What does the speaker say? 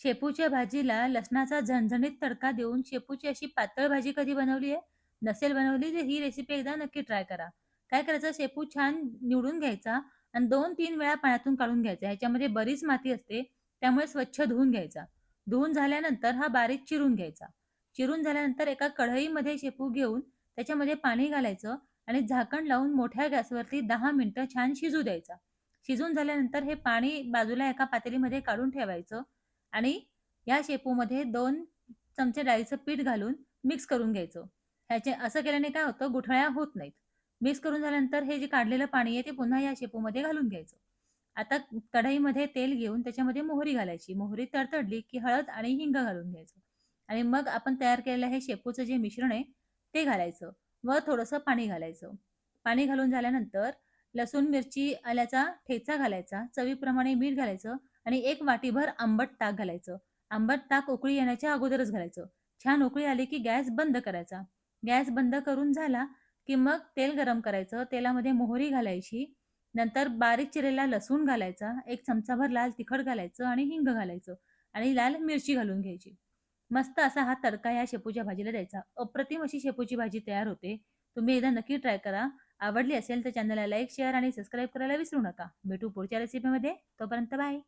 शेपूच्या भाजीला लसणाचा झणझणीत तडका देऊन शेपूची अशी पातळ भाजी कधी बनवली आहे? नसेल बनवली तर ही रेसिपी एकदा नक्की ट्राय करा. काय करायचं, शेपू छान निवडून घ्यायचा आणि 2-3 वेळा पाण्यातून काढून घ्यायचा. ह्याच्यामध्ये बरीच माती असते, त्यामुळे स्वच्छ धुवून घ्यायचा. धुवून झाल्यानंतर हा बारीक चिरून घ्यायचा. चिरून झाल्यानंतर एका कढईमध्ये शेपू घेऊन त्याच्यामध्ये पाणी घालायचं आणि झाकण लावून मोठ्या गॅसवरती 10 मिनिटं छान शिजू द्यायचा. शिजून झाल्यानंतर हे पाणी बाजूला एका पातेलीमध्ये काढून ठेवायचं आणि या शेपूमध्ये 2 चमचे डाळीचं पीठ घालून मिक्स करून घ्यायचं. असं केल्याने काय होतं, गुठळ्या होत नाहीत. मिक्स करून झाल्यानंतर हे जे काढलेलं पाणी आहे ते पुन्हा या शेपूमध्ये घालून घ्यायचं. आता कढईमध्ये तेल घेऊन त्याच्यामध्ये मोहरी घालायची. मोहरी तडतडली की हळद आणि हिंग घालून घ्यायचं आणि मग आपण तयार केलेलं हे शेपूचं जे मिश्रण आहे ते घालायचं व थोडंसं पाणी घालायचं. पाणी घालून झाल्यानंतर लसूण, मिरची, आल्याचा ठेचा घालायचा, चवीप्रमाणे मीठ घालायचं आणि 1 वाटीभर आंबट ताक घालायचं. आंबट ताक उकळी येण्याच्या अगोदरच घालायचं. छान उकळी आली की गॅस बंद करायचा. गॅस बंद करून झाला की मग तेल गरम करायचं. तेलामध्ये मोहरी घालायची. नंतर बारीक चिरलेला लसूण घालायचा, 1 चमचाभर लाल तिखट घालायचं आणि हिंग घालायचं आणि लाल मिरची घालून घ्यायची. मस्त असा हा तडका या शेपूच्या भाजीला द्यायचा. अप्रतिम अशी शेपूची भाजी तयार होते. तुम्ही एकदा नक्की ट्राय करा. आवडली असेल तर चॅनलला लाईक, शेअर आणि सबस्क्राईब करायला विसरू नका. भेटू पुढच्या रेसिपीमध्ये. तोपर्यंत बाय.